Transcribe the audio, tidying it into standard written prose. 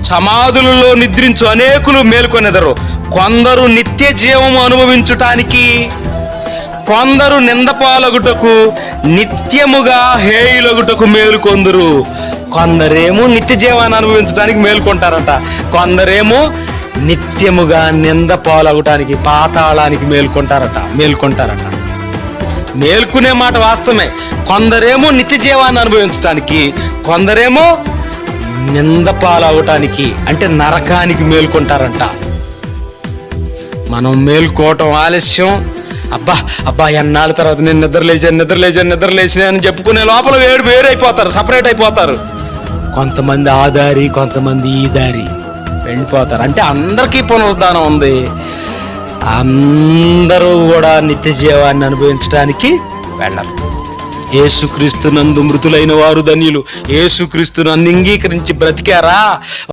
సమాధులలో నిద్రించు అనేకులు మేల్కొనెదరు. కొందరు నిత్య జీవము అనుభవించుటానికి, కొందరు నిందపాలగుటకు, నిత్యముగా హేయులగుటకు మేలుకొందురు. కొందరేమో నిత్య జీవాన్ని అనుభవించడానికి మేల్కొంటారట, కొందరేమో నిత్యముగా నింద పాలగటానికి, పాతాళానికి మేల్కొంటారట. మేల్కొనే మాట వాస్తవమే. కొందరేమో నిత్య జీవాన్ని అనుభవించడానికి, కొందరేమో నింద పాలవటానికి అంటే నరకానికి మేల్కొంటారంట. మనం మేల్కోవటం ఆలస్యం. అబ్బా ఎన్నాళ్ళ తర్వాత నేను నిద్రలేచాను అని చెప్పుకునే లోపల వేరైపోతారు, సపరేట్ అయిపోతారు. కొంతమంది ఆ దారి, కొంతమంది ఈ దారి వెళ్ళిపోతారు. అంటే అందరికీ పునరుద్ధానం ఉంది. అందరూ కూడా నిత్య జీవాన్ని అనుభవించడానికి వెళ్ళరు. యేసుక్రీస్తునందు మృతులైన వారు ధన్యులు. యేసుక్రీస్తును అంగీకరించి బ్రతికారా,